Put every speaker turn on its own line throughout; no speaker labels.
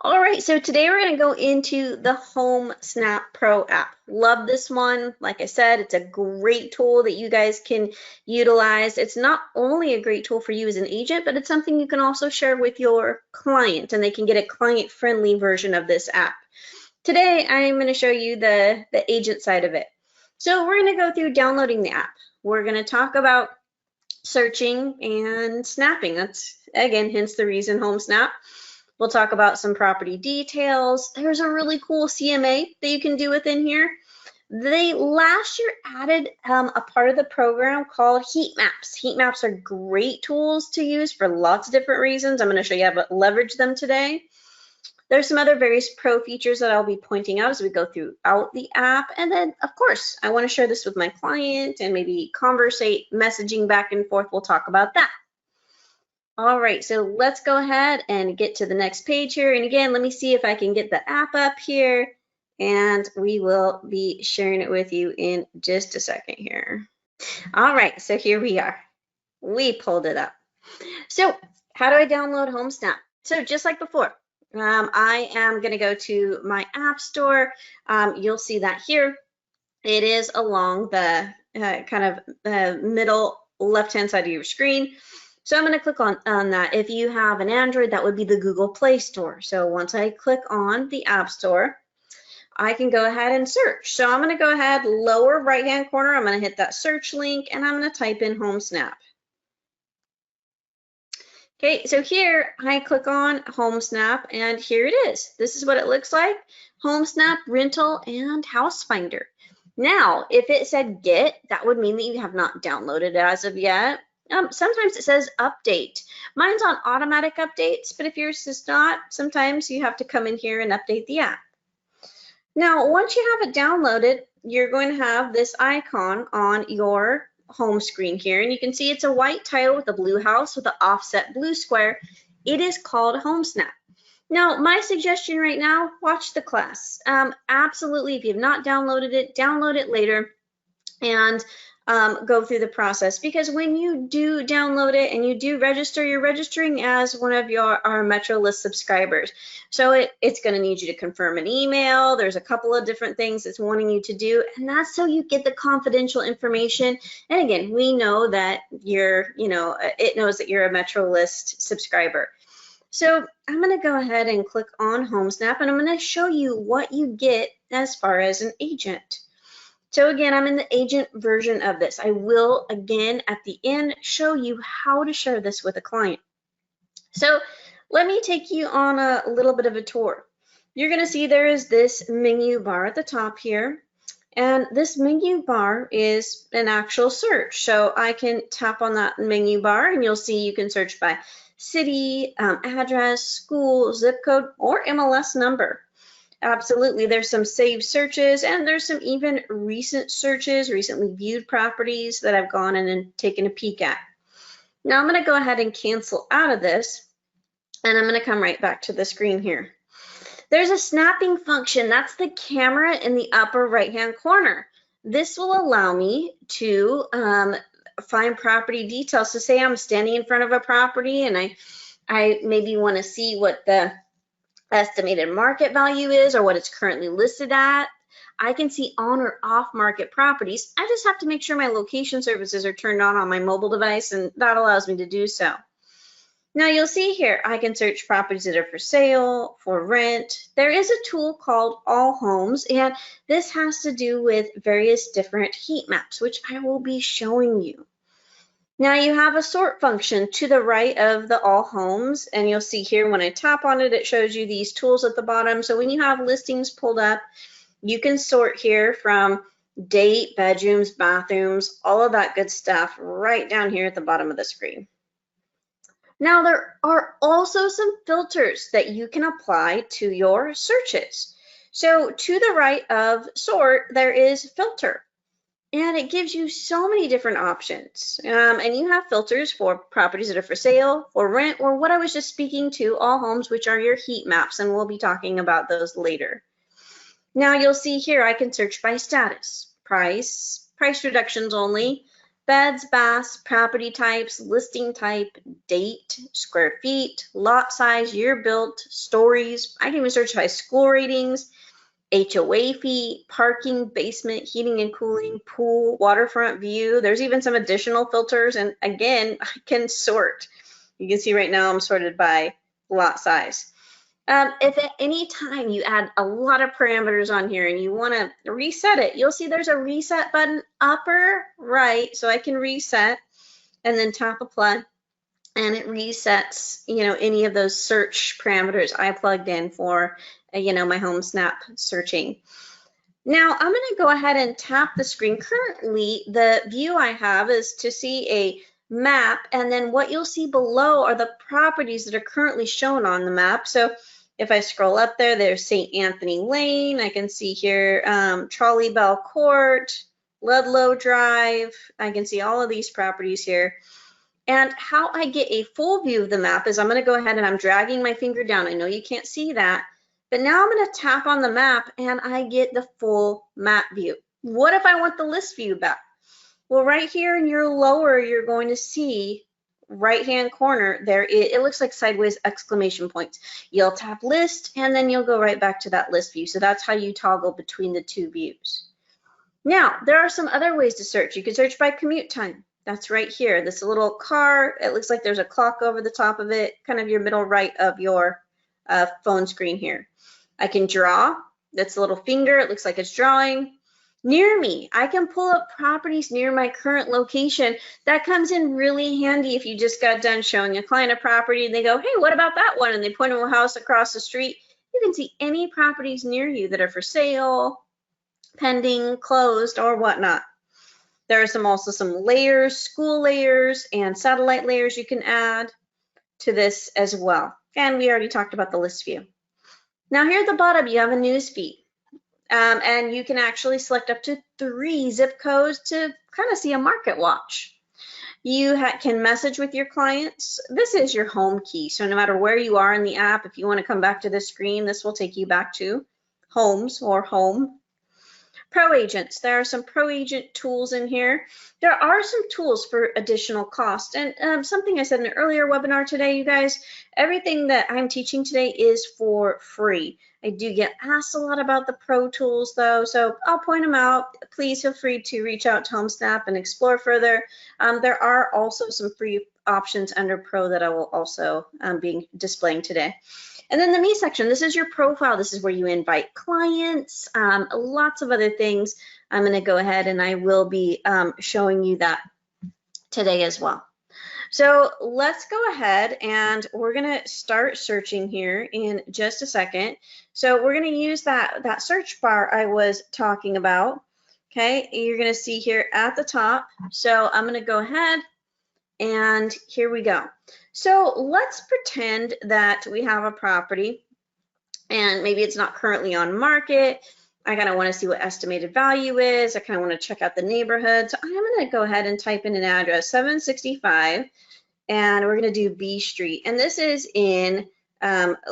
All right, so today we're going to go into the Homesnap Pro app. Love this one. Like I said, it's a great tool that you guys can utilize. It's not only a great tool for you as an agent, but it's something you can also share with your client, and they can get a client-friendly version of this app. Today, I'm going to show you the agent side of it. So we're going to go through downloading the app. We're going to talk about searching and snapping. That's, again, hence the reason Homesnap. We'll talk about some property details. There's a really cool CMA that you can do within here. They last year added a part of the program called heat maps. Heat maps are great tools to use for lots of different reasons. I'm going to show you how to leverage them today. There's some other various pro features that I'll be pointing out as we go throughout the app. And then, of course, I want to share this with my client and maybe conversate, messaging back and forth. We'll talk about that. All right, so let's go ahead and get to the next page here. And again, let me see if I can get the app up here, and we will be sharing it with you in just a second here. All right, so here we are. We pulled it up. So how do I download Homesnap? So just like before, I am going to go to my app store. You'll see that here. It is along the kind of middle left-hand side of your screen. So I'm going to click on that. If you have an Android, that would be the Google Play Store. So once I click on the App Store, I can go ahead and search. So I'm going to go ahead, lower right-hand corner, I'm going to hit that search link, and I'm going to type in Homesnap. Okay, so here I click on Homesnap, and here it is. This is what it looks like. Homesnap, rental, and house finder. Now, if it said get, that would mean that you have not downloaded it as of yet. Sometimes it says update. Mine's on automatic updates, but if yours is not, sometimes you have to come in here and update the app. Now, once you have it downloaded, you're going to have this icon on your home screen here, and you can see it's a white tile with a blue house with an offset blue square. It is called Homesnap. Now, my suggestion right now, watch the class. Absolutely, if you have not downloaded it, download it later and go through the process, because when you do download it and you do register, you're registering as one of our Metro List subscribers. So it's going to need you to confirm an email. There's a couple of different things it's wanting you to do, and that's so you get the confidential information. And again, we know that it knows that you're a Metro List subscriber. So I'm going to go ahead and click on Homesnap, and I'm going to show you what you get as far as an agent. So again, I'm in the agent version of this. I will, again, at the end, show you how to share this with a client. So let me take you on a little bit of a tour. You're going to see there is this menu bar at the top here. And this menu bar is an actual search. So I can tap on that menu bar, and you'll see you can search by city, address, school, zip code, or MLS number. Absolutely, there's some saved searches, and there's some even recent searches, recently viewed properties that I've gone in and taken a peek at. Now I'm going to go ahead and cancel out of this, and I'm going to come right back to the screen here. There's a snapping function. That's the camera in the upper right-hand corner. This will allow me to find property details. So say I'm standing in front of a property, and I maybe want to see what the estimated market value is or what it's currently listed at. I can see on or off market properties. I just have to make sure my location services are turned on my mobile device, and that allows me to do so. Now you'll see here, I can search properties that are for sale, for rent. There is a tool called All Homes, and this has to do with various different heat maps, which I will be showing you. Now you have a sort function to the right of the All Homes, and you'll see here when I tap on it, it shows you these tools at the bottom. So when you have listings pulled up, you can sort here from date, bedrooms, bathrooms, all of that good stuff right down here at the bottom of the screen. Now there are also some filters that you can apply to your searches. So to the right of sort, there is filter. And it gives you so many different options. And you have filters for properties that are for sale, for rent, or what I was just speaking to, All Homes, which are your heat maps, and we'll be talking about those later. Now you'll see here I can search by status, price reductions only, Beds, baths, property types, listing type, date, square feet, lot size, year built, stories. I can even search by school ratings, HOA fee, parking, basement, heating and cooling, pool, waterfront view. There's even some additional filters. And again, I can sort. You can see right now I'm sorted by lot size. If at any time you add a lot of parameters on here and you want to reset it, you'll see there's a reset button upper right, so I can reset and then tap apply, and it resets, any of those search parameters I plugged in for, my Homesnap searching. Now I'm going to go ahead and tap the screen. Currently, the view I have is to see a map, and then what you'll see below are the properties that are currently shown on the map. So if I scroll up there, there's St. Anthony Lane. I can see here Trolley Bell Court, Ludlow Drive. I can see all of these properties here. And how I get a full view of the map is I'm going to go ahead and I'm dragging my finger down. I know you can't see that, but now I'm going to tap on the map and I get the full map view. What if I want the list view back? Well, right here in your lower, you're going to see right-hand corner there, it looks like sideways exclamation points. You'll tap list and then you'll go right back to that list view. So that's how you toggle between the two views. Now, there are some other ways to search. You can search by commute time. That's right here. This little car, it looks like there's a clock over the top of it, kind of your middle right of your phone screen here. I can draw. That's a little finger. It looks like it's drawing. Near me, I can pull up properties near my current location. That comes in really handy if you just got done showing a client a property and they go, hey, what about that one? And they point to a house across the street. You can see any properties near you that are for sale, pending, closed, or whatnot. There are also some layers, school layers, and satellite layers you can add to this as well. And we already talked about the list view. Now here at the bottom, you have a news feed. And you can actually select up to 3 zip codes to kind of see a market watch. You can message with your clients. This is your home key. So no matter where you are in the app, if you want to come back to this screen, this will take you back to Homes or Home. Pro agents, there are some pro agent tools in here. There are some tools for additional cost. And something I said in an earlier webinar today, you guys, everything that I'm teaching today is for free. I do get asked a lot about the pro tools though, so I'll point them out. Please feel free to reach out to Homesnap and explore further. There are also some free options under pro that I will also be displaying today. And then the Me section, this is your profile. This is where you invite clients, lots of other things. I'm going to go ahead and I will be showing you that today as well. So let's go ahead and we're going to start searching here in just a second. So we're going to use that search bar I was talking about. Okay, you're going to see here at the top. So I'm going to go ahead and here we go. So let's pretend that we have a property and maybe it's not currently on market. I kind of want to see what estimated value is. I kind of want to check out the neighborhood. So I'm going to go ahead and type in an address, 765, and we're going to do B Street. And this is in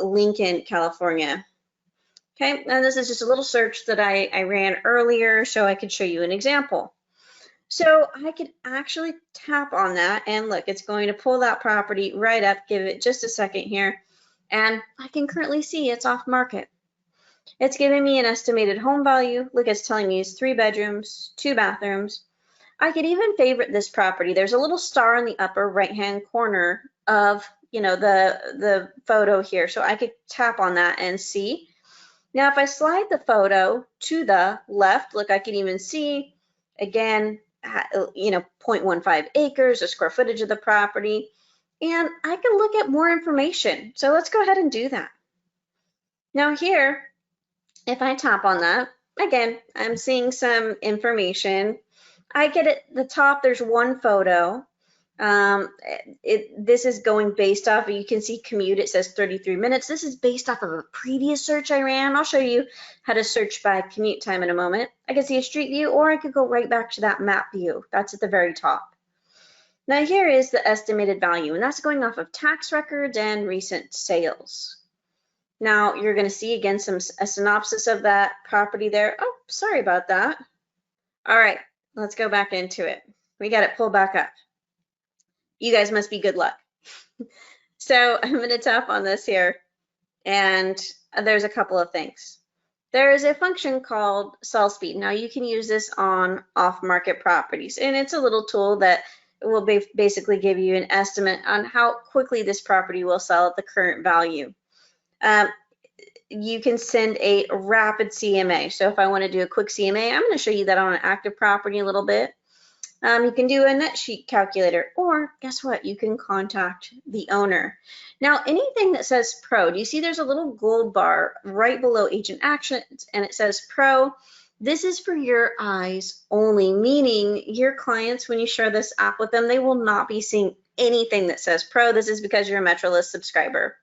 Lincoln, California. Okay, and this is just a little search that I ran earlier so I could show you an example. So I could actually tap on that and look, it's going to pull that property right up, give it just a second here. And I can currently see it's off market. It's giving me an estimated home value. Look, it's telling me it's 3 bedrooms, 2 bathrooms. I could even favorite this property. There's a little star in the upper right-hand corner of, the photo here. So I could tap on that and see. Now, if I slide the photo to the left, look, I can even see, again, 0.15 acres, the square footage of the property, and I can look at more information. So let's go ahead and do that. Now here, if I tap on that, again, I'm seeing some information. I get at the top, there's one photo. This is going based off, you can see commute, it says 33 minutes. This is based off of a previous search I ran. I'll show you how to search by commute time in a moment. I can see a street view, or I could go right back to that map view. That's at the very top. Now here is the estimated value, and that's going off of tax records and recent sales. Now you're going to see again a synopsis of that property there. Oh, sorry about that. All right, let's go back into it. We got it pulled back up. You guys must be good luck. So I'm going to tap on this here, and there's a couple of things. There is a function called sell speed. Now you can use this on off-market properties, and it's a little tool that will basically give you an estimate on how quickly this property will sell at the current value. You can send a rapid CMA. So if I want to do a quick CMA, I'm going to show you that on an active property a little bit. You can do a net sheet calculator, or guess what? You can contact the owner. Now, anything that says pro, do you see there's a little gold bar right below agent actions, and it says pro? This is for your eyes only, meaning your clients, when you share this app with them, they will not be seeing anything that says pro. This is because you're a MetroList subscriber.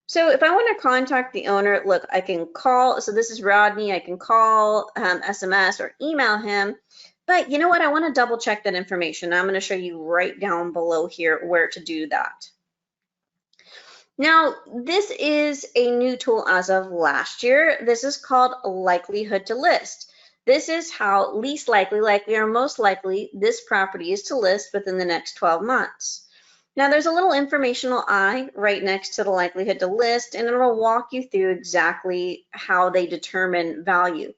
So if I want to contact the owner, look, I can call. So this is Rodney. I can call, SMS, or email him. But you know what? I want to double check that information. I'm going to show you right down below here where to do that. Now, this is a new tool as of last year. This is called likelihood to list. This is how least likely, or most likely this property is to list within the next 12 months. Now, there's a little informational eye right next to the likelihood to list, and it'll walk you through exactly how they determine value.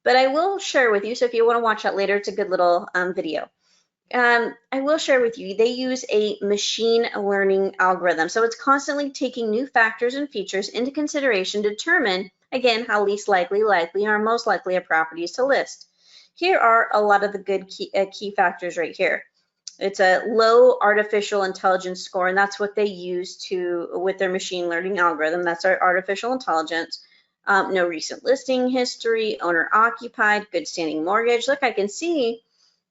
But I will share with you, so if you want to watch that later, it's a good little video. I will share with you, they use a machine learning algorithm. So it's constantly taking new factors and features into consideration to determine, again, how least likely, or most likely a property is to list. Here are a lot of the good key factors right here. It's a low artificial intelligence score, and that's what they use with their machine learning algorithm. That's our artificial intelligence. No recent listing history, owner occupied, good standing mortgage. Look, I can see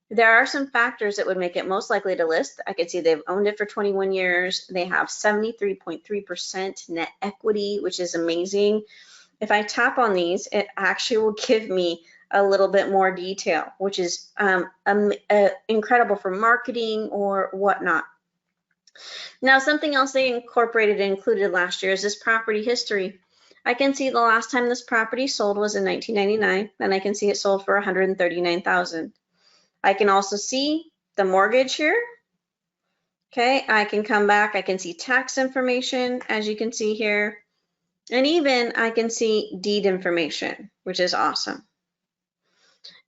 there are some factors that would make it most likely to list. I can see they've owned it for 21 years. They have 73.3% net equity, which is amazing. If I tap on these, it actually will give me a little bit more detail, which is incredible for marketing or whatnot. Now, something else they incorporated and included last year is this property history. I can see the last time this property sold was in 1999, and I can see it sold for $139,000. I can also see the mortgage here. Okay, I can come back, I can see tax information, as you can see here, and even I can see deed information, which is awesome.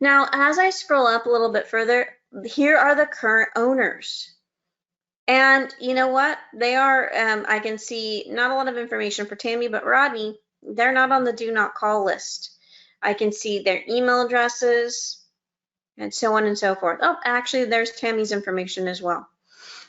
Now, as I scroll up a little bit further, here are the current owners. And you know what? They are, I can see not a lot of information for Tammy, but Rodney, they're not on the do not call list. I can see their email addresses and so on and so forth. Oh, actually, there's Tammy's information as well.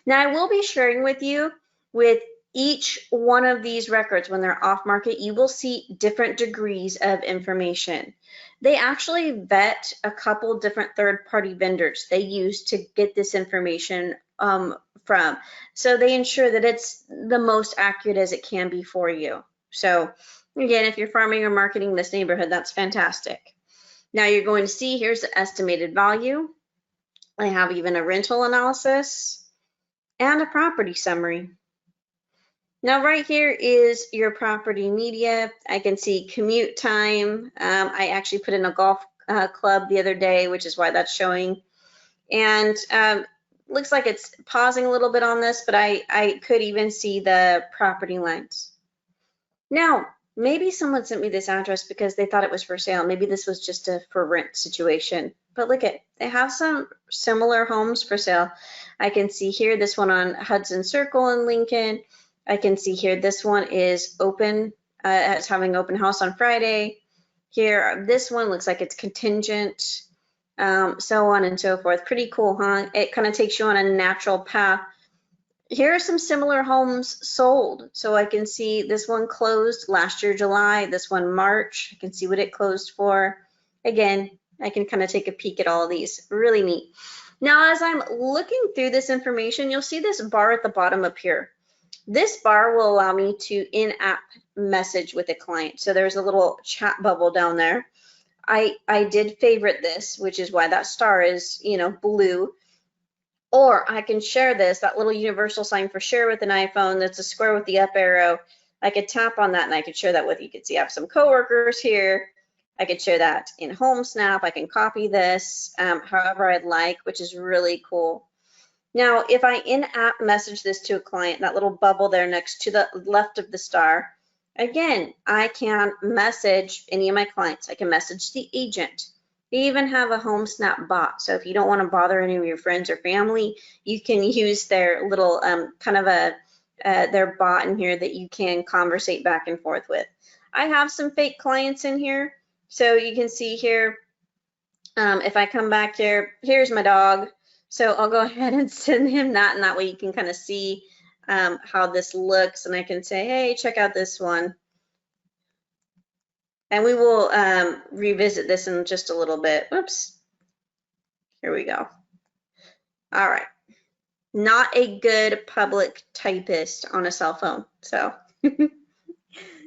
Now, I will be sharing with you with each one of these records when they're off market, you will see different degrees of information. They actually vet a couple different third-party vendors they use to get this information from. So they ensure that it's the most accurate as it can be for you. So again, if you're farming or marketing this neighborhood, that's fantastic. Now you're going to see here's the estimated value. I have even a rental analysis and a property summary. Now right here is your property media. I can see commute time. I actually put in a golf club the other day, which is why that's showing. And looks like it's pausing a little bit on this, but I could even see the property lines. Now, maybe someone sent me this address because they thought it was for sale. Maybe this was just a for rent situation. But look at, they have some similar homes for sale. I can see here this one on Hudson Circle in Lincoln. I can see here this one is open, it's having open house on Friday. Here, this one looks like it's contingent, so on and so forth. Pretty cool, huh? It kind of takes you on a natural path. Here are some similar homes sold. So I can see this one closed last year, July, this one March. I can see what it closed for. Again, I can kind of take a peek at all of these. Really neat. Now, as I'm looking through this information, you'll see this bar at the bottom up here. This bar will allow me to in-app message with a client. So there's a little chat bubble down there. I did favorite this, which is why that star is, you know, blue. Or I can share this, that little universal sign for share with an iPhone that's a square with the up arrow. I could tap on that and I could share that with you. You can see I have some coworkers here. I could show that in Homesnap. I can copy this however I'd like, which is really cool. Now, if I in-app message this to a client, that little bubble there next to the left of the star, again, I can message any of my clients. I can message the agent. They even have a Homesnap bot. So if you don't want to bother any of your friends or family, you can use their little kind of their bot in here that you can conversate back and forth with. I have some fake clients in here. So you can see here, if I come back here, here's my dog. So I'll go ahead and send him that, and that way you can kind of see how this looks, and I can say, hey, check out this one. And we will revisit this in just a little bit. Whoops. Here we go. All right. Not a good public typist on a cell phone. So,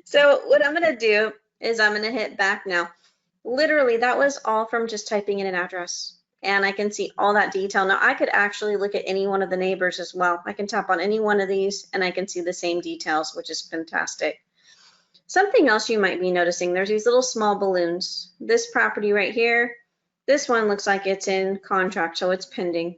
so what I'm going to do is I'm going to hit back now. Literally, that was all from just typing in an address. And I can see all that detail. Now, I could actually look at any one of the neighbors as well. I can tap on any one of these, and I can see the same details, which is fantastic. Something else you might be noticing, there's these little small balloons. This property right here, this one looks like it's in contract, so it's pending.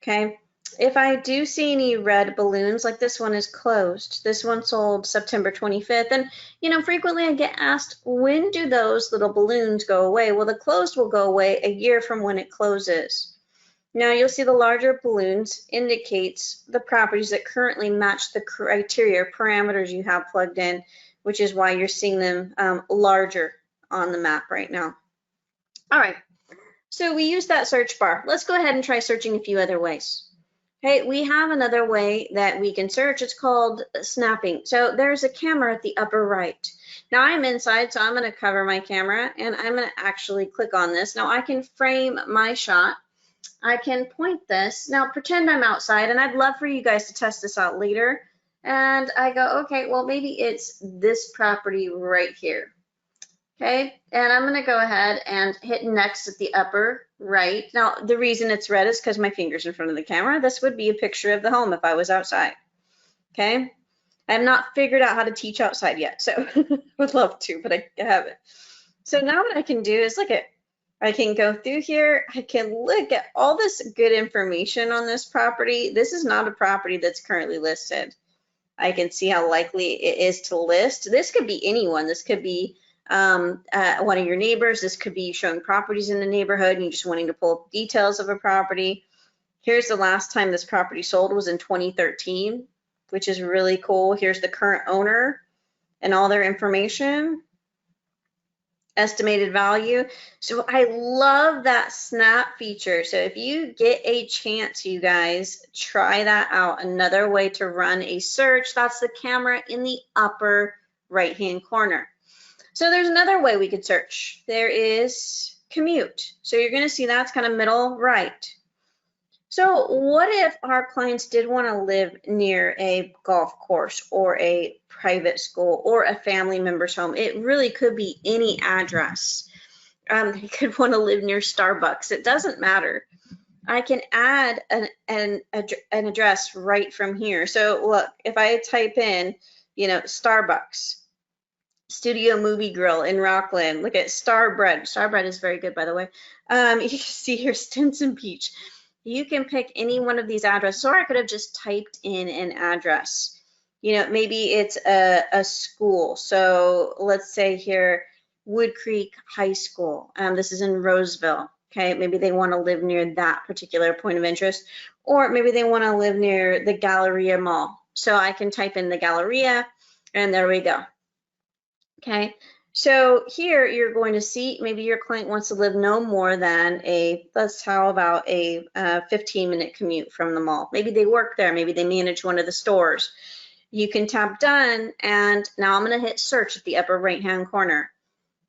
Okay. If I do see any red balloons, like this one is closed, this one sold September 25th, and you know, frequently I get asked, when do those little balloons go away? Well, the closed will go away a year from when it closes. Now you'll see the larger balloons indicates the properties that currently match the criteria parameters you have plugged in, which is why you're seeing them larger on the map right now. All right, so we use that search bar. Let's go ahead and try searching a few other ways. Okay, we have another way that we can search. It's called snapping. So there's a camera at the upper right. Now I'm inside, so I'm going to cover my camera, and I'm going to actually click on this. Now I can frame my shot. I can point this. Now pretend I'm outside, and I'd love for you guys to test this out later. And I go, okay, well, maybe it's this property right here. Okay, and I'm gonna go ahead and hit next at the upper right. Now, the reason it's red is because my finger's in front of the camera. This would be a picture of the home if I was outside. Okay, I have not figured out how to teach outside yet, so would love to, but I haven't. So now what I can do is look at, I can go through here, I can look at all this good information on this property. This is not a property that's currently listed. I can see how likely it is to list. This could be anyone. This could be one of your neighbors. This could be showing properties in the neighborhood and you just wanting to pull up details of a property. Here's the last time this property sold was in 2013, which is really cool. Here's the current owner and all their information, estimated value. So I love that snap feature. So if you get a chance, you guys, try that out. Another way to run a search, that's the camera in the upper right-hand corner. So there's another way we could search. There is commute. So you're going to see that's kind of middle right. So what if our clients did want to live near a golf course or a private school or a family member's home? It really could be any address. They could want to live near Starbucks. It doesn't matter. I can add an address right from here. So look, if I type in, you know, Starbucks, Studio Movie Grill in Rockland. Look at Starbread. Starbread is very good, by the way. You can see here Stinson Beach. You can pick any one of these addresses, or I could have just typed in an address. You know, maybe it's a school. So let's say here, Wood Creek High School. This is in Roseville. Okay, maybe they want to live near that particular point of interest, or maybe they want to live near the Galleria Mall. So I can type in the Galleria, and there we go. Okay, so here you're going to see maybe your client wants to live no more than how about a 15-minute commute from the mall. Maybe they work there, maybe they manage one of the stores. You can tap done, and now I'm going to hit search at the upper right-hand corner.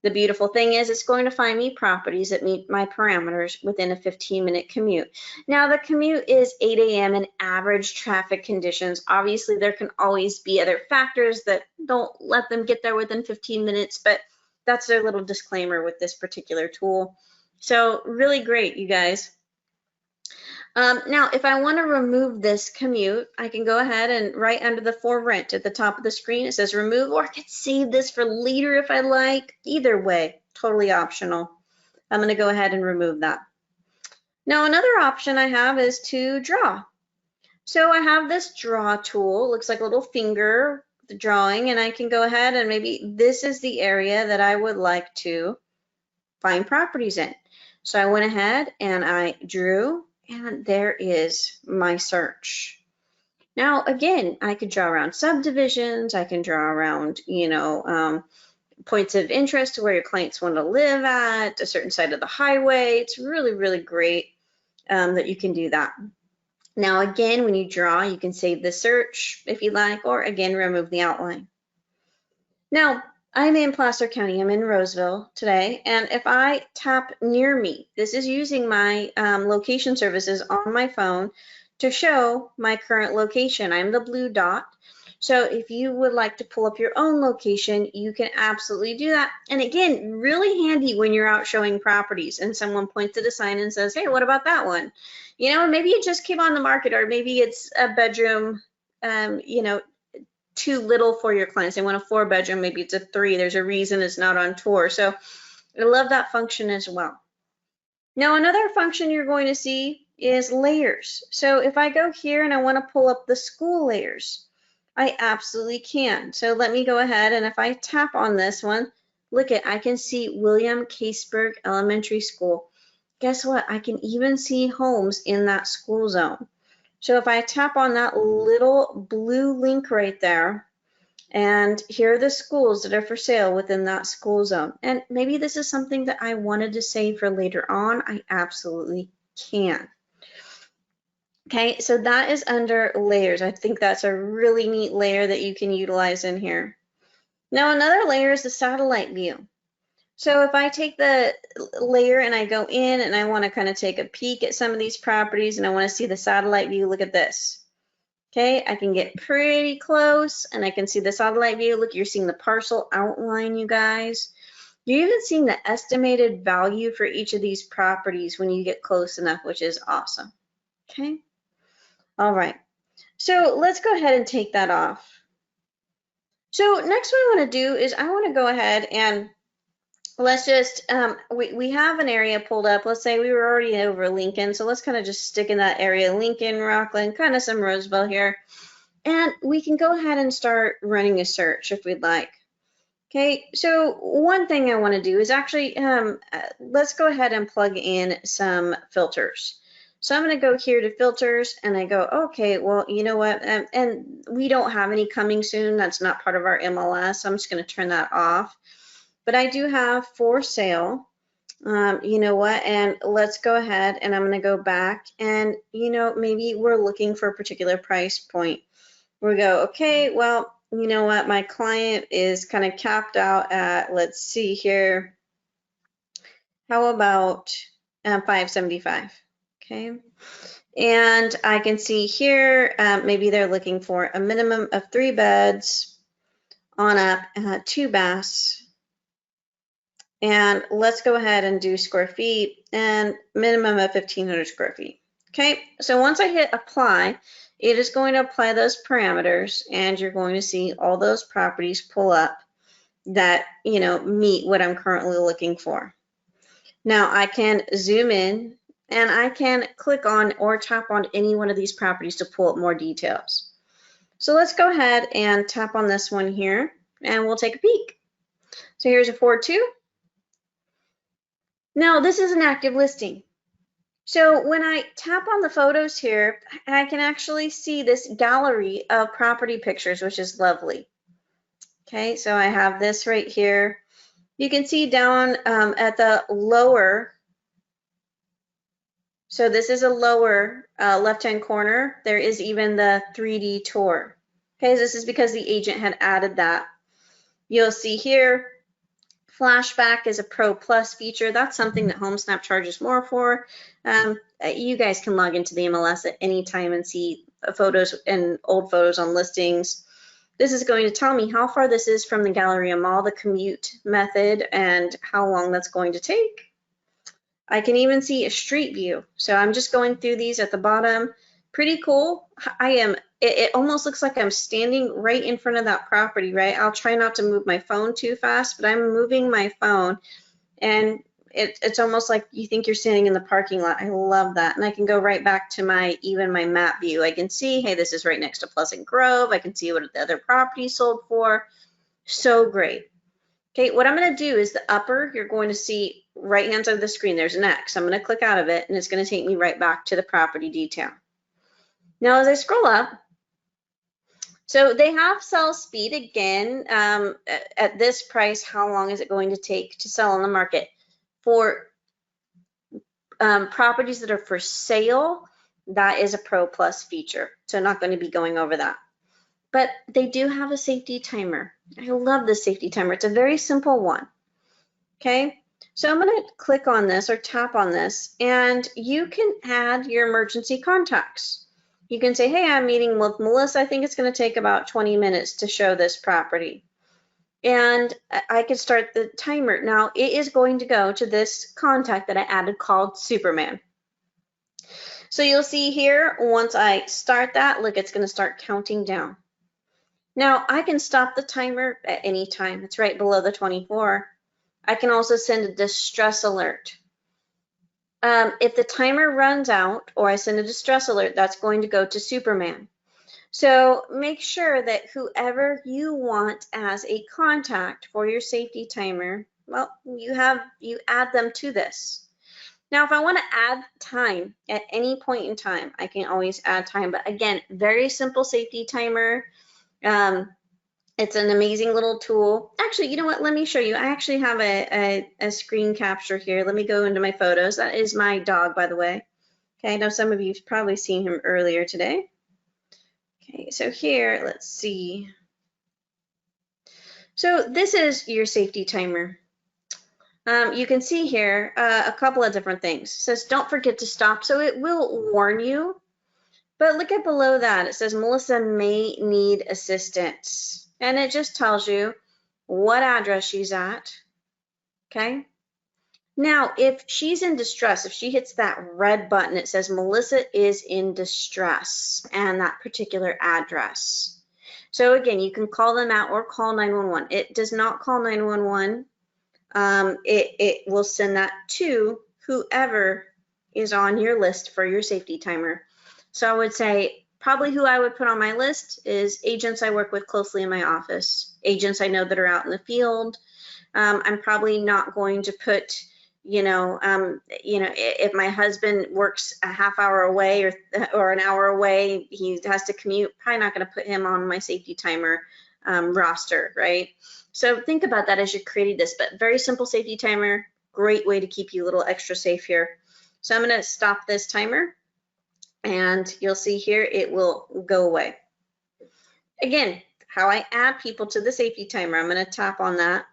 The beautiful thing is it's going to find me properties that meet my parameters within a 15-minute commute. Now the commute is 8 a.m. in average traffic conditions. Obviously there can always be other factors that don't let them get there within 15 minutes, but that's their little disclaimer with this particular tool. So really great, you guys. Now, if I want to remove this commute, I can go ahead and right under the for rent at the top of the screen, it says remove, or I could save this for later if I like. Either way, totally optional. I'm going to go ahead and remove that. Now another option I have is to draw. So I have this draw tool, looks like a little finger, the drawing, and I can go ahead and maybe this is the area that I would like to find properties in. So I went ahead and I drew, and there is my search. Now, again, I could draw around subdivisions, I can draw around, points of interest to where your clients want to live at, a certain side of the highway. It's really, really great that you can do that. Now, again, when you draw, you can save the search if you like, or again, remove the outline. Now, I'm in Placer County, I'm in Roseville today, and if I tap near me, this is using my location services on my phone to show my current location. I'm the blue dot. So if you would like to pull up your own location, you can absolutely do that. And again, really handy when you're out showing properties and someone points at a sign and says, hey, what about that one? Maybe it just came on the market, or maybe it's a bedroom, too little for your clients. They want a 4-bedroom, maybe it's a 3. There's a reason it's not on tour. So I love that function as well. Now, another function you're going to see is layers. So if I go here and I want to pull up the school layers, I absolutely can. So let me go ahead, and if I tap on this one, look at, I can see William Caseburg Elementary School. Guess what? I can even see homes in that school zone. So if I tap on that little blue link right there, and here are the schools that are for sale within that school zone. And maybe this is something that I wanted to save for later on, I absolutely can. Okay, so that is under layers. I think that's a really neat layer that you can utilize in here. Now another layer is the satellite view. So if I take the layer and I go in and I want to kind of take a peek at some of these properties and I want to see the satellite view, look at this. Okay, I can get pretty close and I can see the satellite view. Look, you're seeing the parcel outline, you guys. You're even seeing the estimated value for each of these properties when you get close enough, which is awesome. Okay, all right. So let's go ahead and take that off. So next what I want to do is I want to go ahead and let's just, we have an area pulled up. Let's say we were already over Lincoln. So let's kind of just stick in that area, Lincoln, Rockland, kind of some Roseville here. And we can go ahead and start running a search if we'd like. Okay, so one thing I want to do is actually, let's go ahead and plug in some filters. So I'm going to go here to filters and I go, okay, well, you know what? And we don't have any coming soon. That's not part of our MLS. So I'm just going to turn that off. But I do have for sale, you know what, and let's go ahead and I'm going to go back and, maybe we're looking for a particular price point. We go, okay, well, you know what, my client is kind of capped out at, let's see here, how about $575, okay? And I can see here, maybe they're looking for a minimum of 3 beds on up, 2 baths. And let's go ahead and do square feet and minimum of 1,500 square feet. Okay, so once I hit apply, it is going to apply those parameters and you're going to see all those properties pull up that, meet what I'm currently looking for. Now I can zoom in and I can click on or tap on any one of these properties to pull up more details. So let's go ahead and tap on this one here and we'll take a peek. So here's a 4.2. Now this is an active listing. So when I tap on the photos here, I can actually see this gallery of property pictures, which is lovely. Okay, so I have this right here. You can see down at the lower, so this is a lower left-hand corner. There is even the 3D tour. Okay, this is because the agent had added that. You'll see here, Flashback is a Pro Plus feature. That's something that Homesnap charges more for. You guys can log into the MLS at any time and see photos and old photos on listings. This is going to tell me how far this is from the Galleria Mall, the commute method, and how long that's going to take. I can even see a street view. So I'm just going through these at the bottom. Pretty cool. It almost looks like I'm standing right in front of that property, right? I'll try not to move my phone too fast, but I'm moving my phone and it's almost like you think you're standing in the parking lot. I love that. And I can go right back to even my map view. I can see, hey, this is right next to Pleasant Grove. I can see what the other property sold for. So great. Okay, what I'm going to do is the upper, you're going to see right hand side of the screen, there's an X. I'm going to click out of it, and it's going to take me right back to the property detail. Now, as I scroll up, so they have sell speed again. At this price, how long is it going to take to sell on the market? For properties that are for sale, that is a Pro Plus feature. So I'm not going to be going over that. But they do have a safety timer. I love this safety timer. It's a very simple one. Okay, so I'm going to click on this or tap on this, and you can add your emergency contacts. You can say, hey, I'm meeting with Melissa. I think it's going to take about 20 minutes to show this property. And I can start the timer. Now, it is going to go to this contact that I added called Superman. So you'll see here, once I start that, look, it's going to start counting down. Now, I can stop the timer at any time. It's right below the 24. I can also send a distress alert. If the timer runs out or I send a distress alert, that's going to go to Superman. So make sure that whoever you want as a contact for your safety timer, well, you add them to this. Now, if I want to add time at any point in time, I can always add time. But again, very simple safety timer. It's an amazing little tool. Actually, you know what? Let me show you. I actually have a screen capture here. Let me go into my photos. That is my dog, by the way. Okay, I know some of you've probably seen him earlier today. Okay, so here, let's see. So this is your safety timer. You can see here a couple of different things. It says, don't forget to stop. So it will warn you. But look at below that. It says, Melissa may need assistance. And it just tells you what address she's at. Okay. Now, if she's in distress, if she hits that red button, it says Melissa is in distress and that particular address. So again, you can call them out or call 911. It does not call 911. It will send that to whoever is on your list for your safety timer. So I would say probably who I would put on my list is agents I work with closely in my office, agents I know that are out in the field. I'm probably not going to put, if my husband works a half hour away or an hour away, he has to commute, probably not going to put him on my safety timer roster, right? So think about that as you're creating this, but very simple safety timer, great way to keep you a little extra safe here. So I'm going to stop this timer. And you'll see here, it will go away. Again, how I add people to the safety timer, I'm going to tap on that.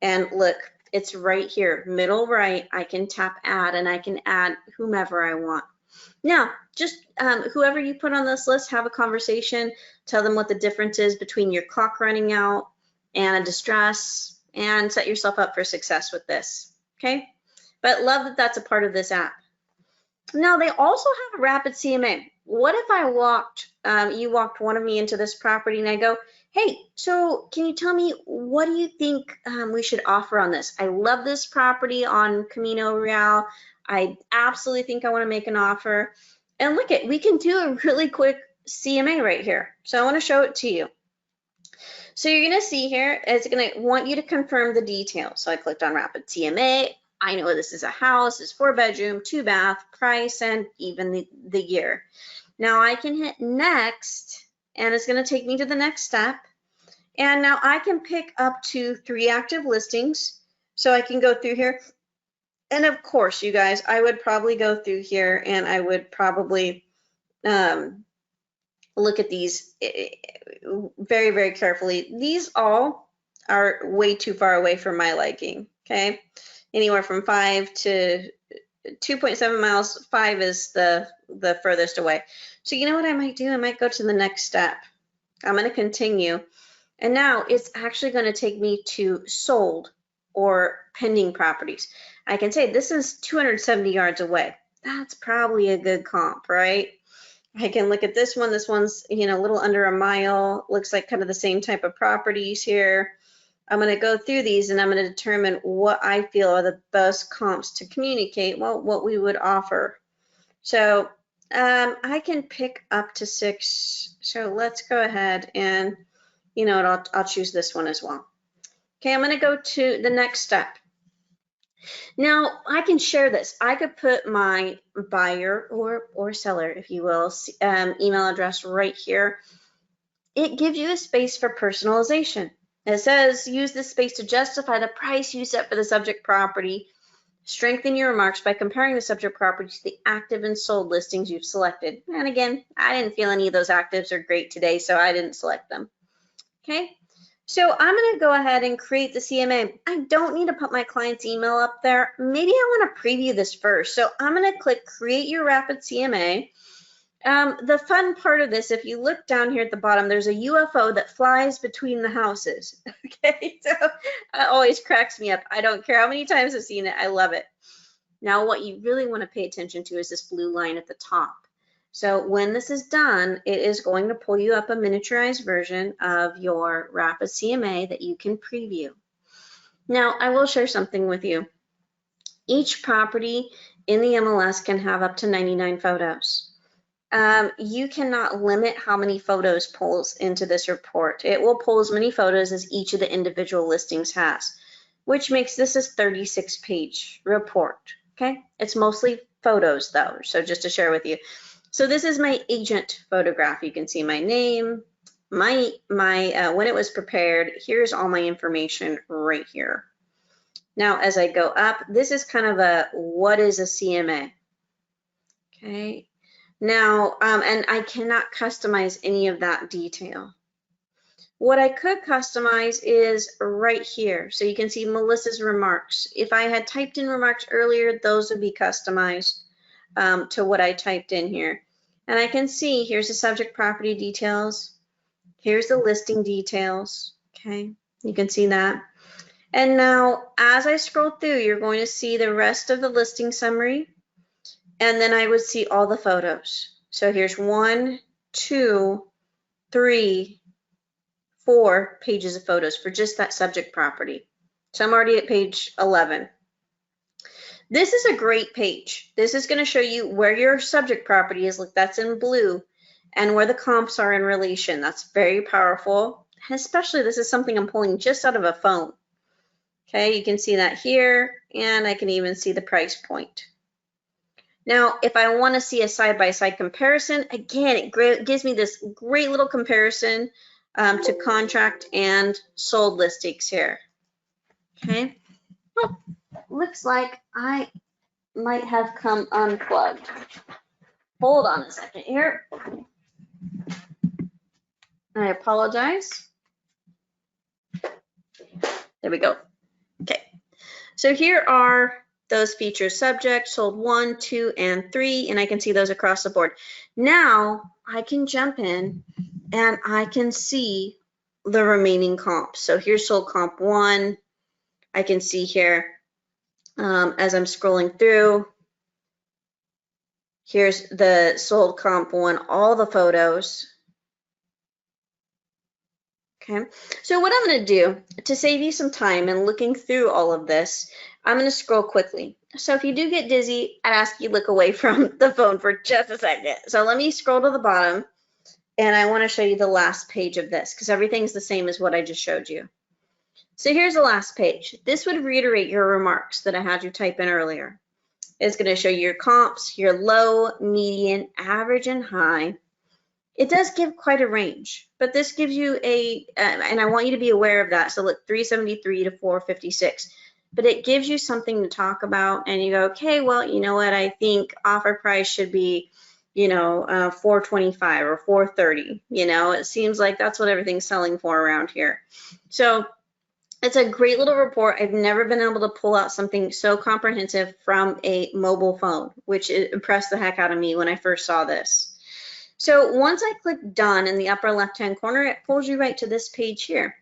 And look, it's right here, middle right. I can tap add and I can add whomever I want. Now, just whoever you put on this list, have a conversation, tell them what the difference is between your clock running out and a distress, and set yourself up for success with this, okay? But love that that's a part of this app. Now, they also have a rapid CMA. What if I you walked one of me into this property and I go, hey, so can you tell me, what do you think we should offer on this? I love this property on Camino Real. I absolutely think I want to make an offer. And look we can do a really quick CMA right here. So I want to show it to you. So you're going to see here, it's going to want you to confirm the details. So I clicked on rapid CMA. I know this is a house, it's 4-bedroom, 2-bath, price, and even the year. Now I can hit next, and it's going to take me to the next step. And now I can pick up to 3 active listings. So I can go through here. And of course, you guys, I would probably go through here and I would probably look at these very, very carefully. These all are way too far away from my liking, okay? Anywhere from 5 to 2.7 miles, 5 is the furthest away. So you know what I might do? I might go to the next step. I'm going to continue. And now it's actually going to take me to sold or pending properties. I can say this is 270 yards away. That's probably a good comp, right? I can look at this one. This one's, a little under a mile. Looks like kind of the same type of properties here. I'm going to go through these and I'm going to determine what I feel are the best comps to communicate what we would offer. So I can pick up to 6. So let's go ahead and, you know, I'll choose this one as well. Okay, I'm going to go to the next step. Now I can share this. I could put my buyer or seller, if you will, email address right here. It gives you a space for personalization. It says, use this space to justify the price you set for the subject property. Strengthen your remarks by comparing the subject property to the active and sold listings you've selected. And again, I didn't feel any of those actives are great today, so I didn't select them. Okay, so I'm going to go ahead and create the CMA. I don't need to put my client's email up there. Maybe I want to preview this first. So I'm going to click Create Your Rapid CMA. The fun part of this, if you look down here at the bottom, there's a UFO that flies between the houses. Okay, so it always cracks me up. I don't care how many times I've seen it. I love it. Now, what you really want to pay attention to is this blue line at the top. So when this is done, it is going to pull you up a miniaturized version of your Rapid CMA that you can preview. Now, I will share something with you. Each property in the MLS can have up to 99 photos. You cannot limit how many photos pulls into this report. It will pull as many photos as each of the individual listings has, which makes this a 36-page report. Okay, it's mostly photos though, so just to share with you. So this is my agent photograph. You can see my name, when it was prepared. Here's all my information right here. Now, as I go up, this is kind of a what is a CMA. Okay. Now, and I cannot customize any of that detail. What I could customize is right here. So you can see Melissa's remarks. If I had typed in remarks earlier, those would be customized to what I typed in here. And I can see here's the subject property details. Here's the listing details. Okay, you can see that. And now as I scroll through, you're going to see the rest of the listing summary. And then I would see all the photos. So here's 1, 2, 3, 4 pages of photos for just that subject property. So I'm already at page 11. This is a great page. This is going to show you where your subject property is, look, that's in blue, and where the comps are in relation. That's very powerful. And especially this is something I'm pulling just out of a phone. Okay, you can see that here, and I can even see the price point. Now, if I want to see a side-by-side comparison, again, it gives me this great little comparison to contract and sold listings here. Okay, well, looks like I might have come unplugged. Hold on a second here. I apologize. There we go. Okay, so here are those features: subject, sold 1, 2, and 3, and I can see those across the board. Now I can jump in and I can see the remaining comps. So here's sold comp 1. I can see here as I'm scrolling through, here's the sold comp 1, all the photos. Okay, so what I'm going to do to save you some time in looking through all of this, I'm going to scroll quickly. So if you do get dizzy, I'd ask you look away from the phone for just a second. So let me scroll to the bottom, and I want to show you the last page of this because everything's the same as what I just showed you. So here's the last page. This would reiterate your remarks that I had you type in earlier. It's going to show you your comps, your low, median, average, and high. It does give quite a range, but this gives you and I want you to be aware of that. So look, 373 to 456, but it gives you something to talk about, and you go, okay, well, you know what? I think offer price should be, you know, 425 or 430. You know, it seems like that's what everything's selling for around here. So it's a great little report. I've never been able to pull out something so comprehensive from a mobile phone, which impressed the heck out of me when I first saw this. So once I click done in the upper left-hand corner, it pulls you right to this page here.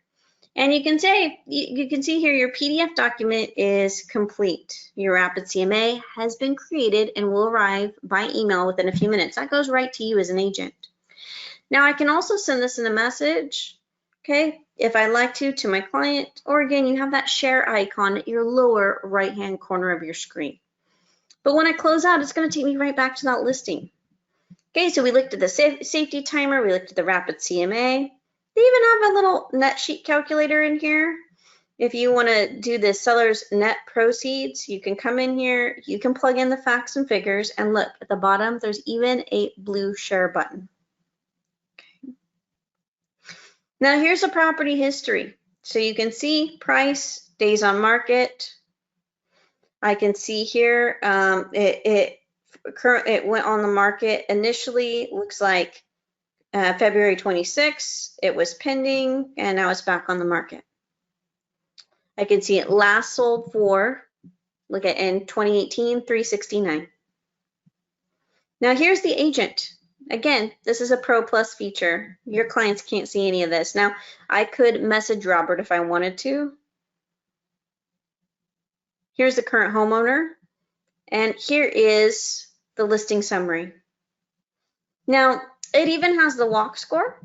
And you can see here your PDF document is complete. Your Rapid CMA has been created and will arrive by email within a few minutes. That goes right to you as an agent. Now I can also send this in a message, okay, if I'd like to my client, or again, you have that share icon at your lower right-hand corner of your screen. But when I close out, it's going to take me right back to that listing. Okay, so we looked at the safety timer, we looked at the rapid CMA. They even have a little net sheet calculator in here. If you want to do the seller's net proceeds, you can come in here, you can plug in the facts and figures, and look at the bottom, there's even a blue share button. Okay. Now here's the property history. So you can see price, days on market. I can see here it went on the market initially, looks like February 26th, it was pending, and now it's back on the market. I can see it last sold for, look at in 2018, $369. Now here's the agent. Again, this is a Pro Plus feature. Your clients can't see any of this. Now, I could message Robert if I wanted to. Here's the current homeowner, and here is the listing summary. Now, it even has the walk score,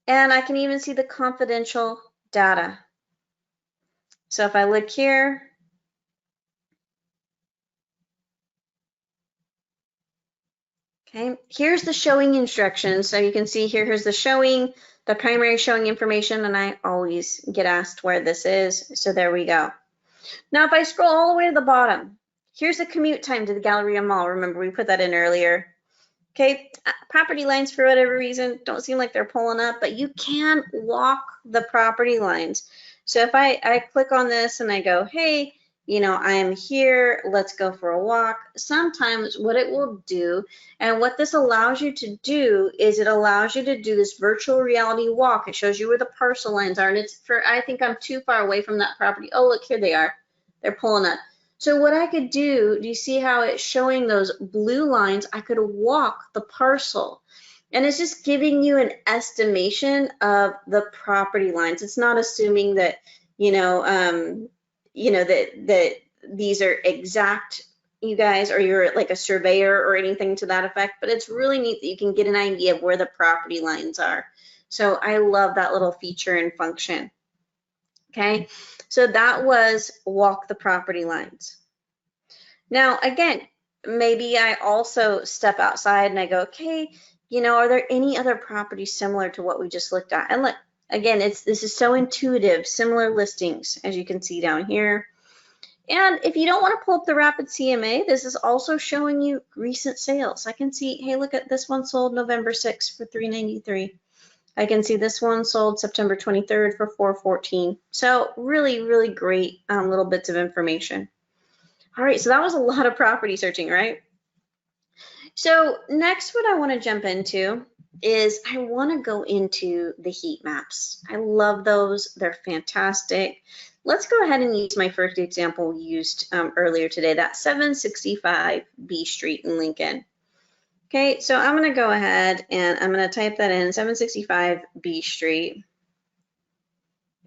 and I can even see the confidential data. So if I look here, okay, here's the showing instructions. So you can see here's the showing, the primary showing information, and I always get asked where this is. So there we go. Now, if I scroll all the way to the bottom, here's the commute time to the Galleria Mall. Remember, we put that in earlier. Okay, property lines, for whatever reason, don't seem like they're pulling up, but you can walk the property lines. So if I click on this and I go, hey, you know, I'm here, let's go for a walk. Sometimes what it will do, and what this allows you to do, is it allows you to do this virtual reality walk. It shows you where the parcel lines are, and it's for, I think I'm too far away from that property. Oh, look, here they are. They're pulling up. So what I could do you see how it's showing those blue lines? I could walk the parcel, and it's just giving you an estimation of the property lines. It's not assuming that, that these are exact, you guys, or you're like a surveyor or anything to that effect, but it's really neat that you can get an idea of where the property lines are. So I love that little feature and function. Okay, so that was walk the property lines. Now, again, maybe I also step outside and I go, okay, are there any other properties similar to what we just looked at? And look, again, this is so intuitive, similar listings, as you can see down here. And if you don't want to pull up the rapid CMA, this is also showing you recent sales. I can see, hey, look at this one sold November 6th for $393. I can see this one sold September 23rd for $414. So really, really great little bits of information. All right, so that was a lot of property searching, right? So next, what I want to jump into is I want to go into the heat maps. I love those. They're fantastic. Let's go ahead and use my first example used earlier today, that 765 B Street in Lincoln. Okay, so I'm going to go ahead and I'm going to type that in, 765 B Street,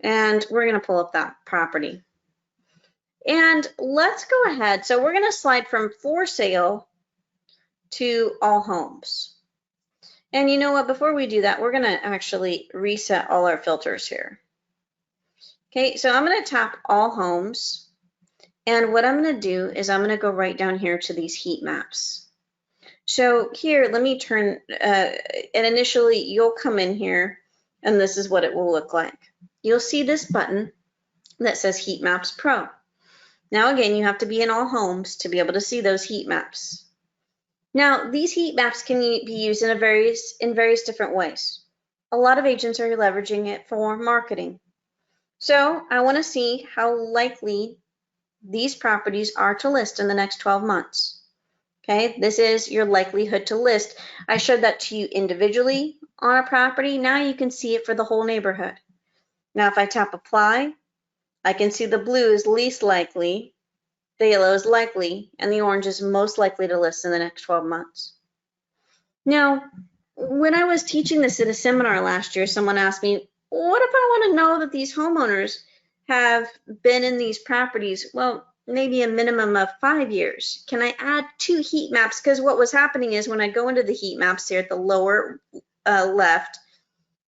and we're going to pull up that property. And let's go ahead. So we're going to slide from for sale to all homes. And you know what? Before we do that, we're going to actually reset all our filters here. Okay, so I'm going to tap all homes. And what I'm going to do is I'm going to go right down here to these heat maps. So here, let me turn, and initially you'll come in here and this is what it will look like. You'll see this button that says Heat Maps Pro. Now again, you have to be in all homes to be able to see those heat maps. Now these heat maps can be used in various different ways. A lot of agents are leveraging it for marketing. So I want to see how likely these properties are to list in the next 12 months. Okay, this is your likelihood to list. I showed that to you individually on a property. Now you can see it for the whole neighborhood. Now if I tap apply, I can see the blue is least likely, the yellow is likely, and the orange is most likely to list in the next 12 months. Now, when I was teaching this at a seminar last year, someone asked me, what if I want to know that these homeowners have been in these properties? Well, maybe a minimum of 5 years. Can I add 2 heat maps? Because what was happening is when I go into the heat maps here at the lower left,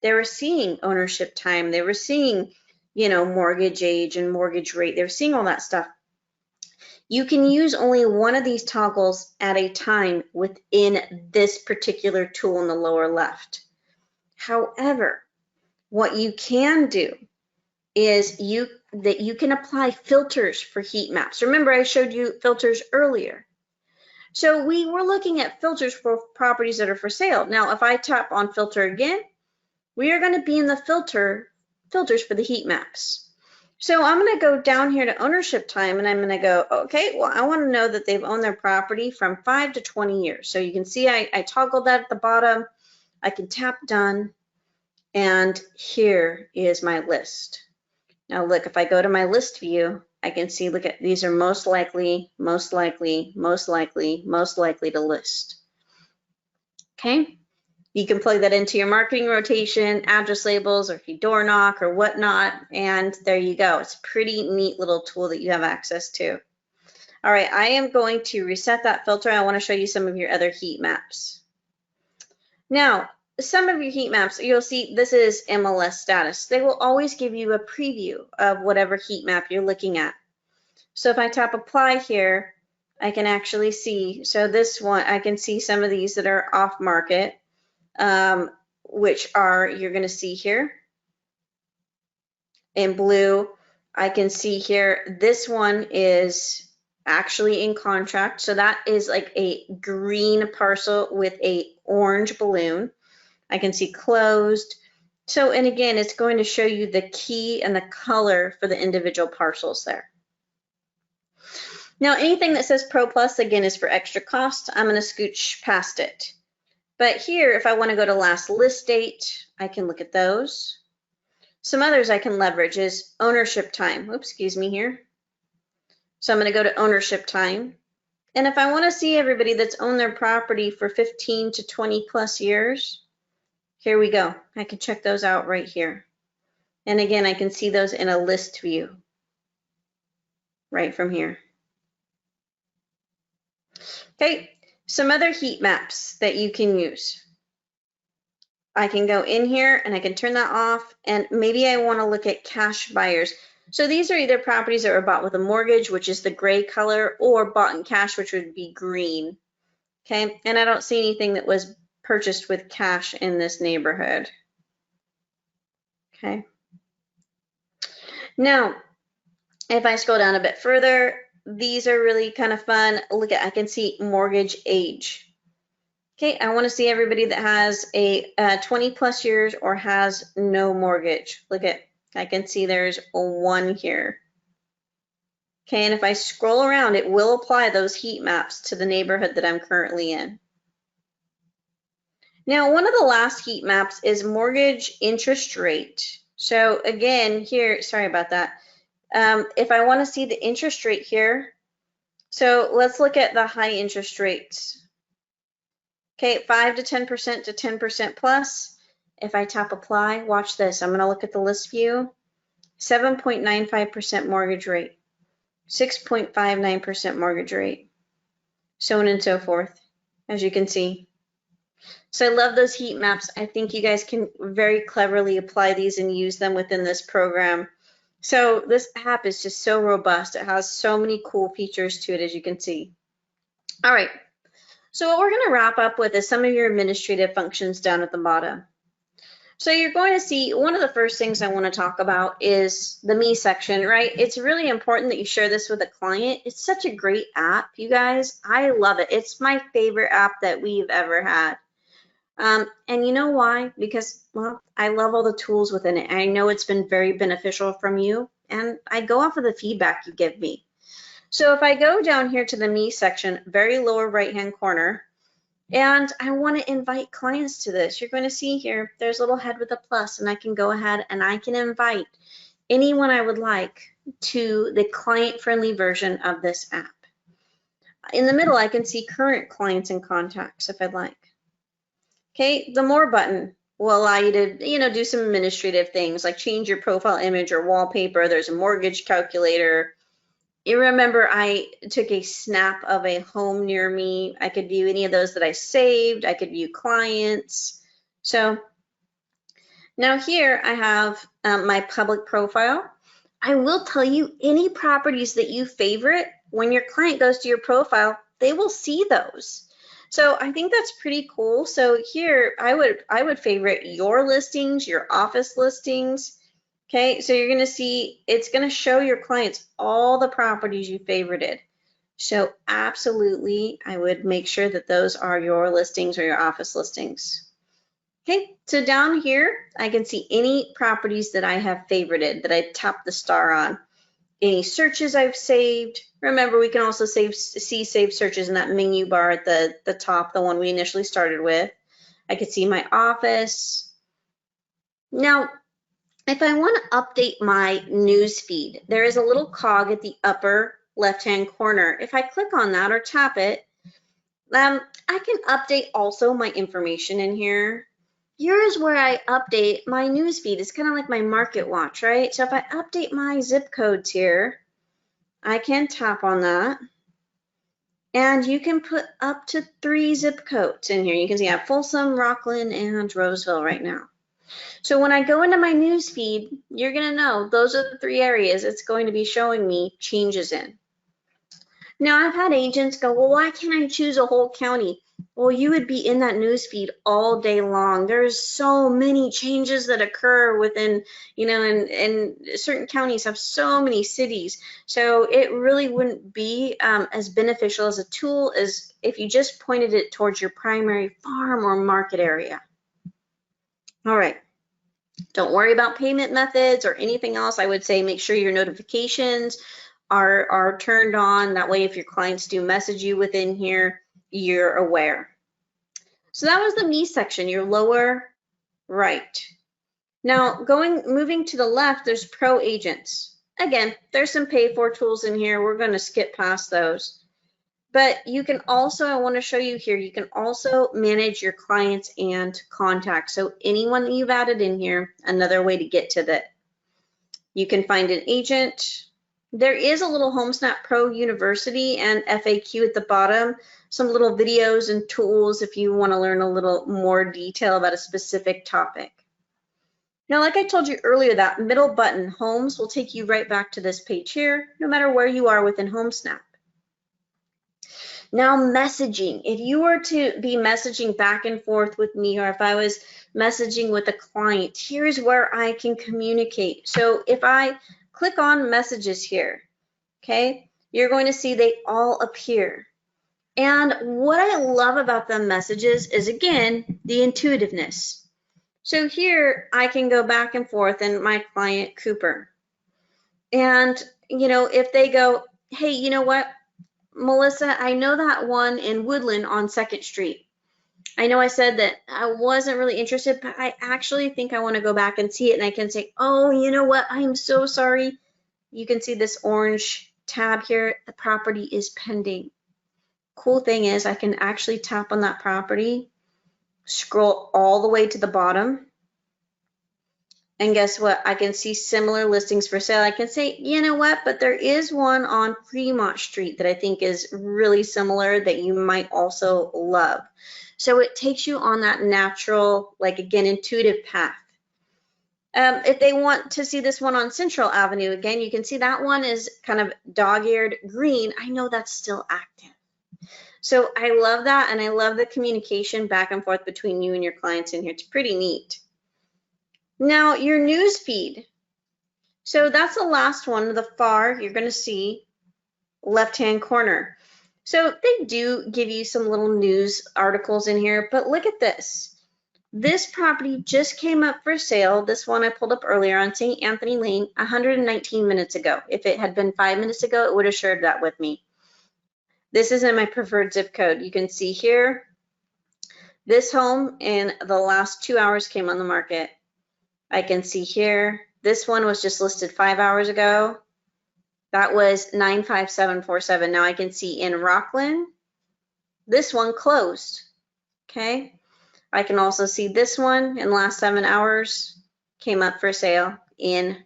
They were seeing ownership time. They were seeing, you know, mortgage age and mortgage rate. They were seeing all that stuff. You can use only one of these toggles at a time within this particular tool in the lower left. However, what you can do is you can apply filters for heat maps. Remember, I showed you filters earlier. So we were looking at filters for properties that are for sale. Now, if I tap on filter again, we are going to be in the filters for the heat maps. So I'm going to go down here to ownership time, and I'm going to go, okay, well, I want to know that they've owned their property from 5 to 20 years. So you can see I toggled that at the bottom. I can tap done, and here is my list. Now look, if I go to my list view, I can see, look at, these are most likely, most likely, most likely, most likely to list. Okay? You can plug that into your marketing rotation, address labels, or if you door knock or whatnot, and there you go. It's a pretty neat little tool that you have access to. All right, I am going to reset that filter. I want to show you some of your other heat maps. Now, some of your heat maps, you'll see this is MLS status. They will always give you a preview of whatever heat map you're looking at. So if I tap apply here, I can actually see, so this one, I can see some of these that are off market. Which are, you're going to see here in blue. I can see here, this one is actually in contract. So that is like a green parcel with a orange balloon. I can see closed. So, and again, it's going to show you the key and the color for the individual parcels there. Now, anything that says Pro Plus, again, is for extra cost. I'm going to scooch past it. But here, if I want to go to last list date, I can look at those. Some others I can leverage is ownership time. Oops, excuse me here. So I'm going to go to ownership time. And if I want to see everybody that's owned their property for 15 to 20 plus years, here we go. I can check those out right here. And again, I can see those in a list view right from here. Okay. Some other heat maps that you can use. I can go in here and I can turn that off, and maybe I want to look at cash buyers. So these are either properties that were bought with a mortgage, which is the gray color, or bought in cash, which would be green. Okay, and I don't see anything that was purchased with cash in this neighborhood. Okay. Now, if I scroll down a bit further, these are really kind of fun. Look at, I can see mortgage age. Okay, I want to see everybody that has a 20 plus years or has no mortgage. Look at, I can see there's a 1 here. Okay, and if I scroll around, it will apply those heat maps to the neighborhood that I'm currently in. Now, one of the last heat maps is mortgage interest rate. So again, here, sorry about that. If I want to see the interest rate here, so let's look at the high interest rates. Okay, 5 to 10% to 10% plus. If I tap apply, watch this. I'm going to look at the list view. 7.95% mortgage rate, 6.59% mortgage rate, so on and so forth, as you can see. So I love those heat maps. I think you guys can very cleverly apply these and use them within this program. So this app is just so robust. It has so many cool features to it, as you can see. All right. So what we're going to wrap up with is some of your administrative functions down at the bottom. So you're going to see one of the first things I want to talk about is the Me section, right? It's really important that you share this with a client. It's such a great app, you guys. I love it. It's my favorite app that we've ever had. And you know why? Because, well, I love all the tools within it. I know it's been very beneficial from you, and I go off of the feedback you give me. So if I go down here to the Me section, very lower right-hand corner, and I want to invite clients to this, you're going to see here, there's a little head with a plus, and I can go ahead and I can invite anyone I would like to the client-friendly version of this app. In the middle, I can see current clients and contacts if I'd like. Okay, the More button will allow you to, do some administrative things like change your profile image or wallpaper. There's a mortgage calculator. You remember I took a snap of a home near me. I could view any of those that I saved. I could view clients. So Now here I have my public profile. I will tell you any properties that you favorite, when your client goes to your profile, they will see those. So I think that's pretty cool. So here I would favorite your listings, your office listings. Okay, so you're gonna see, it's gonna show your clients all the properties you favorited. So absolutely, I would make sure that those are your listings or your office listings. Okay, so down here, I can see any properties that I have favorited, that I tapped the star on. Any searches I've saved. Remember, we can also see saved searches in that menu bar at the top, the one we initially started with. I could see my office. Now, if I want to update my news feed, there is a little cog at the upper left-hand corner. If I click on that or tap it, I can update also my information in here. Here's where I update my news feed. It's kind of like my market watch, right? So if I update my zip codes here, I can tap on that. And you can put up to 3 zip codes in here. You can see I have Folsom, Rockland, and Roseville right now. So when I go into my news feed, you're going to know those are the 3 areas it's going to be showing me changes in. Now, I've had agents go, well, why can't I choose a whole county? Well, you would be in that news feed all day long. There's so many changes that occur within, and certain counties have so many cities. So it really wouldn't be as beneficial as a tool as if you just pointed it towards your primary farm or market area. All right. Don't worry about payment methods or anything else. I would say make sure your notifications are turned on. That way, if your clients do message you within here, you're aware. So that was the me section, your lower right. Now, moving to the left, there's pro agents. Again, there's some pay for tools in here. We're going to skip past those. But you can also, I want to show you here, you can also manage your clients and contacts. So anyone that you've added in here, another way to get to that. You can find an agent. There is a little Homesnap Pro University and FAQ at the bottom, some little videos and tools if you want to learn a little more detail about a specific topic. Now, like I told you earlier, that middle button, Homes, will take you right back to this page here, no matter where you are within Homesnap. Now, messaging. If you were to be messaging back and forth with me, or if I was messaging with a client, here's where I can communicate. So if I click on messages here, okay, you're going to see they all appear. And what I love about the messages is, again, the intuitiveness. So here I can go back and forth and my client, Cooper. And, if they go, hey, you know what, Melissa, I know that one in Woodland on 2nd Street. I know I said that I wasn't really interested, but I actually think I want to go back and see it. And I can say, oh, you know what? I'm so sorry. You can see this orange tab here. The property is pending. Cool thing is I can actually tap on that property, scroll all the way to the bottom. And guess what? I can see similar listings for sale. I can say, you know what, but there is one on Fremont Street that I think is really similar that you might also love. So it takes you on that natural, again, intuitive path. If they want to see this one on Central Avenue, again, you can see that one is kind of dog-eared green. I know that's still active. So I love that, and I love the communication back and forth between you and your clients in here. It's pretty neat. Now, your news feed. So that's the last one, the far, you're going to see left-hand corner. So they do give you some little news articles in here, but look at this. This property just came up for sale. This one I pulled up earlier on St. Anthony Lane 119 minutes ago. If it had been 5 minutes ago, it would have shared that with me. This is in my preferred zip code. You can see here, this home in the last 2 hours came on the market. I can see here, this one was just listed 5 hours ago. That was 95747. Now I can see in Rockland, this one closed, okay? I can also see this one in the last 7 hours came up for sale in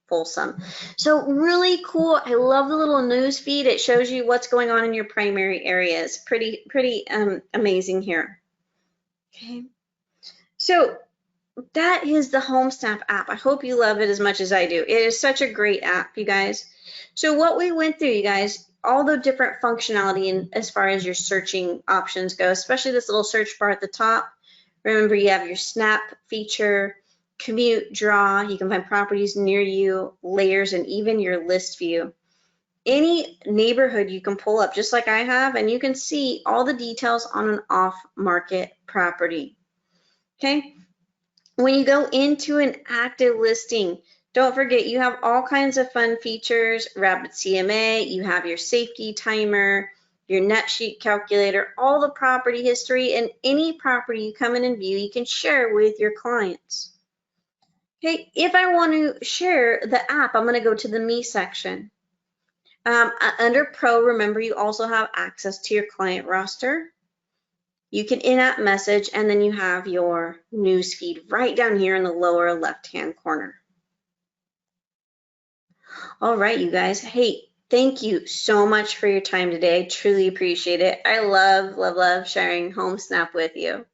Folsom. So really cool. I love the little news feed. It shows you what's going on in your primary areas. Pretty amazing here. Okay. So that is the Homesnap app. I hope you love it as much as I do. It is such a great app, you guys. So what we went through, you guys, all the different functionality in, as far as your searching options go, especially this little search bar at the top. Remember, you have your snap feature, commute, draw. You can find properties near you, layers, and even your list view. Any neighborhood you can pull up, just like I have, and you can see all the details on an off-market property. Okay. When you go into an active listing, don't forget you have all kinds of fun features, rapid CMA, you have your safety timer, your net sheet calculator, all the property history, and any property you come in and view, you can share with your clients. Okay, if I want to share the app, I'm going to go to the Me section. Under Pro, remember you also have access to your client roster. You can in-app message, and then you have your news feed right down here in the lower left-hand corner. All right, you guys. Hey, thank you so much for your time today. I truly appreciate it. I love sharing Homesnap with you.